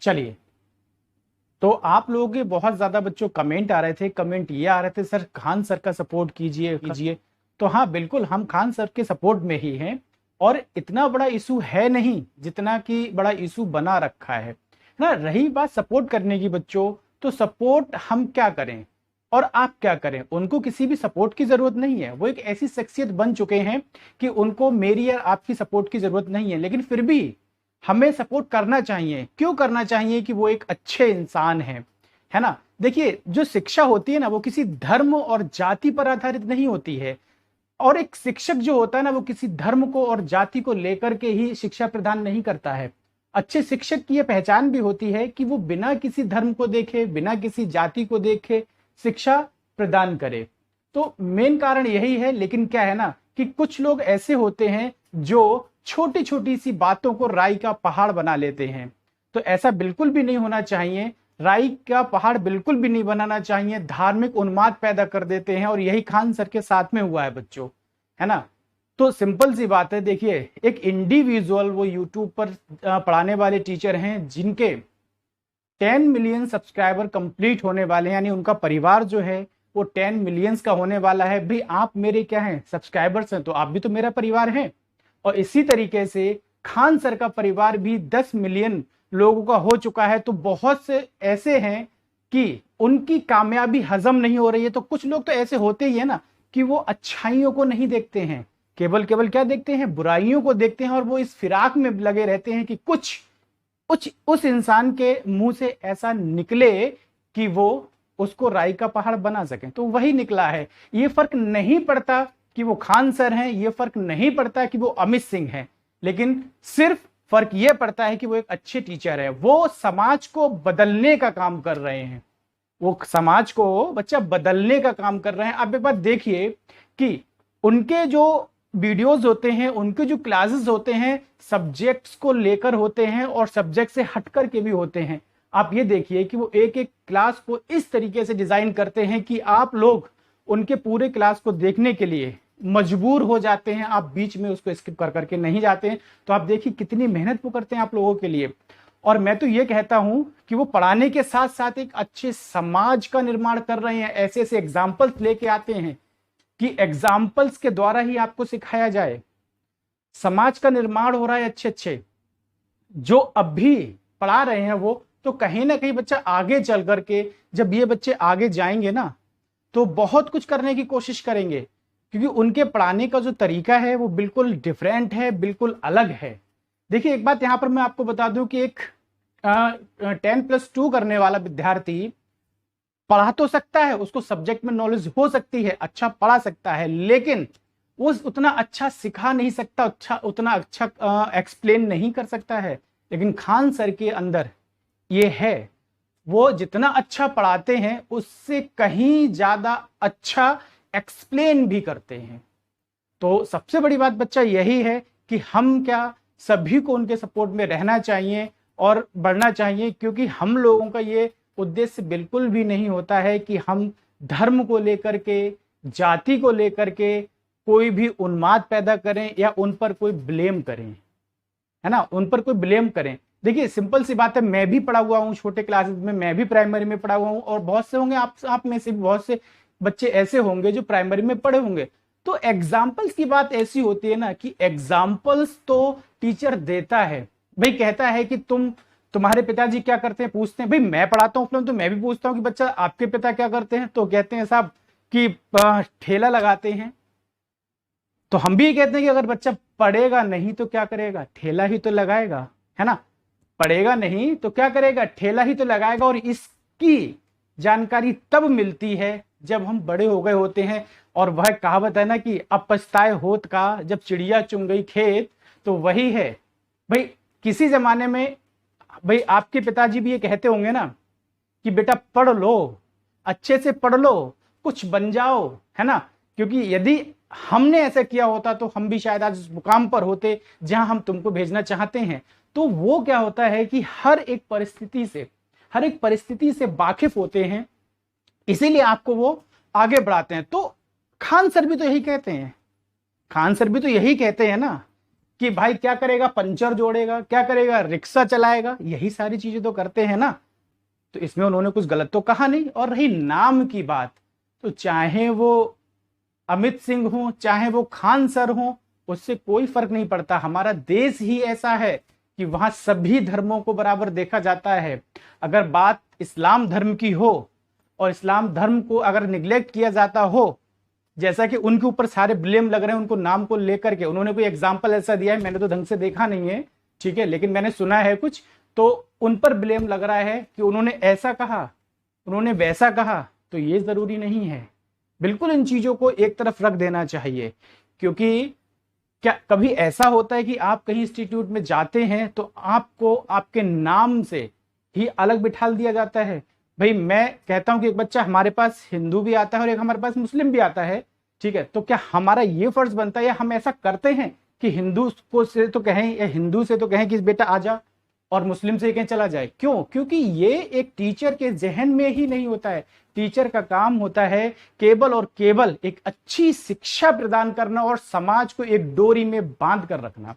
चलिए, तो आप लोगों के बहुत ज्यादा बच्चों कमेंट आ रहे थे, कमेंट ये आ रहे थे सर खान सर का सपोर्ट कीजिए। तो हाँ बिल्कुल, हम खान सर के सपोर्ट में ही हैं और इतना बड़ा इशू है नहीं जितना कि बड़ा इशू बना रखा है ना। रही बात सपोर्ट करने की बच्चों, तो सपोर्ट हम क्या करें और आप क्या करें, उनको किसी भी सपोर्ट की जरूरत नहीं है। वो एक ऐसी शख्सियत बन चुके हैं कि उनको मेरी या आपकी सपोर्ट की जरूरत नहीं है, लेकिन फिर भी हमें सपोर्ट करना चाहिए। क्यों करना चाहिए? कि वो एक अच्छे इंसान है ना। देखिए, जो शिक्षा होती है ना, वो किसी धर्म और जाति पर आधारित नहीं होती है। और एक शिक्षक जो होता है ना, वो किसी धर्म को और जाति को लेकर के ही शिक्षा प्रदान नहीं करता है। अच्छे शिक्षक की यह पहचान भी होती है कि वो बिना किसी धर्म को देखे, बिना किसी जाति को देखे शिक्षा प्रदान करे। तो मेन कारण यही है। लेकिन क्या है ना कि कुछ लोग ऐसे होते हैं जो छोटी छोटी सी बातों को राई का पहाड़ बना लेते हैं। तो ऐसा बिल्कुल भी नहीं होना चाहिए। राई का पहाड़ बिल्कुल भी नहीं बनाना चाहिए। धार्मिक उन्माद पैदा कर देते हैं और यही खान सर के साथ में हुआ है बच्चों, है ना। तो सिंपल सी बात है। देखिए, एक इंडिविजुअल, वो यूट्यूब पर पढ़ाने वाले टीचर हैं जिनके 10 मिलियन सब्सक्राइबर कंप्लीट होने वाले हैं, यानी उनका परिवार जो है वो 10 मिलियंस का होने वाला है। भाई आप मेरे क्या हैं, सब्सक्राइबर्स हैं, तो आप भी तो मेरा परिवार हैं। और इसी तरीके से खान सर का परिवार भी 10 मिलियन लोगों का हो चुका है। तो बहुत से ऐसे हैं कि उनकी कामयाबी हजम नहीं हो रही है। तो कुछ लोग तो ऐसे होते ही है ना कि वो अच्छाइयों को नहीं देखते हैं, केवल केवल क्या देखते हैं, बुराइयों को देखते हैं। और वो इस फिराक में लगे रहते हैं कि कुछ उस इंसान के मुंह से ऐसा निकले कि वो उसको राई का पहाड़ बना सके। तो वही निकला है। ये फर्क नहीं पड़ता कि वो खान सर हैं, ये फर्क नहीं पड़ता कि वो अमित सिंह हैं, लेकिन सिर्फ फर्क ये पड़ता है कि वो एक अच्छे टीचर है। वो समाज को बदलने का काम कर रहे हैं। वो समाज को बच्चा बदलने का काम कर रहे हैं। आप एक बार देखिए कि उनके जो वीडियोस होते हैं, उनके जो क्लासेस होते हैं, सब्जेक्ट्स को लेकर होते हैं और सब्जेक्ट से हटकर के भी होते हैं। आप ये देखिए कि वो एक एक क्लास को इस तरीके से डिजाइन करते हैं कि आप लोग उनके पूरे क्लास को देखने के लिए मजबूर हो जाते हैं। आप बीच में उसको स्किप कर करके नहीं जाते हैं। तो आप देखिए कितनी मेहनत वो करते हैं आप लोगों के लिए। और मैं तो ये कहता हूं कि वो पढ़ाने के साथ साथ एक अच्छे समाज का निर्माण कर रहे हैं। ऐसे ऐसे एग्जाम्पल्स लेके आते हैं कि एग्जाम्पल्स के द्वारा ही आपको सिखाया जाए। समाज का निर्माण हो रहा है अच्छे अच्छे जो अब भी पढ़ा रहे हैं वो। तो कहीं ना कहीं बच्चा आगे चल करके, जब ये बच्चे आगे जाएंगे ना, तो बहुत कुछ करने की कोशिश करेंगे। क्योंकि उनके पढ़ाने का जो तरीका है वो बिल्कुल डिफरेंट है, बिल्कुल अलग है। देखिए, एक बात यहां पर मैं आपको बता दूं कि एक 10+2 करने वाला विद्यार्थी पढ़ा तो सकता है, उसको सब्जेक्ट में नॉलेज हो सकती है, अच्छा पढ़ा सकता है, लेकिन वो उतना अच्छा सिखा नहीं सकता, उतना अच्छा एक्सप्लेन नहीं कर सकता है। लेकिन खान सर के अंदर ये है। वो जितना अच्छा पढ़ाते हैं उससे कहीं ज्यादा अच्छा एक्सप्लेन भी करते हैं। तो सबसे बड़ी बात बच्चा यही है कि हम क्या, सभी को उनके सपोर्ट में रहना चाहिए और बढ़ना चाहिए। क्योंकि हम लोगों का ये उद्देश्य बिल्कुल भी नहीं होता है कि हम धर्म को लेकर के, जाति को लेकर के कोई भी उन्माद पैदा करें या उन पर कोई ब्लेम करें, है ना, उन पर कोई ब्लेम करें। देखिए, सिंपल सी बात है, मैं भी पढ़ा हुआ हूँ छोटे क्लासेस में, मैं भी प्राइमरी में पढ़ा हुआ हूँ। और बहुत से होंगे आप में से भी बहुत से बच्चे ऐसे होंगे जो प्राइमरी में पढ़े होंगे। तो एग्जाम्पल्स की बात ऐसी होती है ना कि एग्जाम्पल्स तो टीचर देता है। भाई कहता है कि तुम्हारे पिताजी क्या करते हैं, पूछते हैं। भाई मैं पढ़ाता हूँ तो मैं भी पूछता हूँ कि बच्चा आपके पिता क्या करते हैं, तो कहते हैं साहब कि ठेला लगाते हैं। तो हम भी ये कहते हैं कि अगर बच्चा पढ़ेगा नहीं तो क्या करेगा, ठेला ही तो लगाएगा, है ना। पढ़ेगा नहीं तो क्या करेगा, ठेला ही तो लगाएगा। और इसकी जानकारी तब मिलती है जब हम बड़े हो गए होते हैं। और वह कहावत है ना कि अब पछताए होत का, जब चिड़िया चुन गई खेत। तो वही है भाई। किसी जमाने में भाई आपके पिताजी भी ये कहते होंगे ना कि बेटा पढ़ लो, अच्छे से पढ़ लो, कुछ बन जाओ, है ना। क्योंकि यदि हमने ऐसा किया होता तो हम भी शायद आज उस मुकाम पर होते जहां हम तुमको भेजना चाहते हैं। तो वो क्या होता है कि हर एक परिस्थिति से वाकिफ होते हैं, इसीलिए आपको वो आगे बढ़ाते हैं। तो खान सर भी तो यही कहते हैं, खान सर भी तो यही कहते हैं ना कि भाई क्या करेगा, पंचर जोड़ेगा, क्या करेगा, रिक्शा चलाएगा, यही सारी चीजें तो करते हैं ना। तो इसमें उन्होंने कुछ गलत तो कहा नहीं। और रही नाम की बात, तो चाहे वो अमित सिंह हो, चाहे वो खान सर हो, उससे कोई फर्क नहीं पड़ता। हमारा देश ही ऐसा है कि वहां सभी धर्मों को बराबर देखा जाता है। अगर बात इस्लाम धर्म की हो और इस्लाम धर्म को अगर निग्लेक्ट किया जाता हो, जैसा कि उनके ऊपर सारे ब्लेम लग रहे हैं उनको नाम को लेकर के, उन्होंने कोई एग्जाम्पल ऐसा दिया है, मैंने तो ढंग से देखा नहीं है, ठीक है, लेकिन मैंने सुना है कुछ, तो उन पर ब्लेम लग रहा है कि उन्होंने ऐसा कहा, उन्होंने वैसा कहा। तो ये जरूरी नहीं है। बिल्कुल इन चीजों को एक तरफ रख देना चाहिए। क्योंकि क्या कभी ऐसा होता है कि आप कहीं इंस्टीट्यूट में जाते हैं तो आपको आपके नाम से ही अलग बिठा दिया जाता है? भाई मैं कहता हूं कि एक बच्चा हमारे पास हिंदू भी आता है और एक हमारे पास मुस्लिम भी आता है, ठीक है, तो क्या हमारा ये फर्ज बनता है या हम ऐसा करते हैं कि हिंदू को से तो कहें या हिंदू से तो कहें कि बेटा आ जा, और मुस्लिम से कहें चला जाए? क्यों? क्योंकि ये एक टीचर के जहन में ही नहीं होता है। टीचर का काम होता है केवल और केवल एक अच्छी शिक्षा प्रदान करना और समाज को एक डोरी में बांध कर रखना।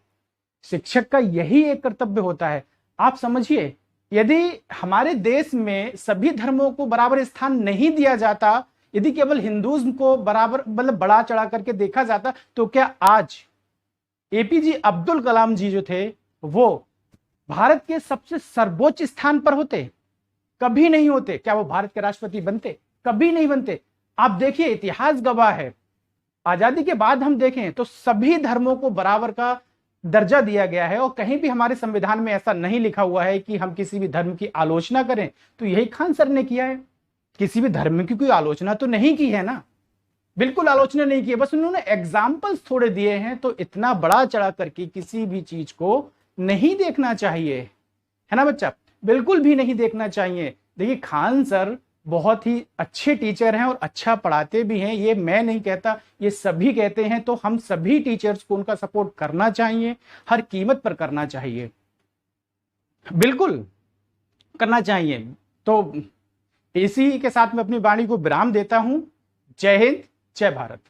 शिक्षक का यही एक कर्तव्य होता है। आप समझिए, यदि हमारे देश में सभी धर्मों को बराबर स्थान नहीं दिया जाता, यदि केवल हिंदुज़्म को बराबर मतलब बड़ा चढ़ा करके देखा जाता, तो क्या आज एपीजे अब्दुल कलाम जी जो थे वो भारत के सबसे सर्वोच्च स्थान पर होते? कभी नहीं होते। क्या वो भारत के राष्ट्रपति बनते? कभी नहीं बनते। आप देखिए, इतिहास गवाह है, आजादी के बाद हम देखें तो सभी धर्मों को बराबर का दर्जा दिया गया है, और कहीं भी हमारे संविधान में ऐसा नहीं लिखा हुआ है कि हम किसी भी धर्म की आलोचना करें। तो यही खान सर ने किया है। किसी भी धर्म की कोई आलोचना तो नहीं की है ना, बिल्कुल आलोचना नहीं की है, बस उन्होंने एग्जाम्पल्स थोड़े दिए हैं। तो इतना बड़ा चढ़ा करके किसी भी चीज को नहीं देखना चाहिए, है ना बच्चा, बिल्कुल भी नहीं देखना चाहिए। देखिए, खान सर बहुत ही अच्छे टीचर हैं और अच्छा पढ़ाते भी हैं, ये मैं नहीं कहता, ये सभी कहते हैं। तो हम सभी टीचर्स को उनका सपोर्ट करना चाहिए, हर कीमत पर करना चाहिए, बिल्कुल करना चाहिए। तो इसी के साथ मैं अपनी वाणी को विराम देता हूं। जय हिंद, जय भारत।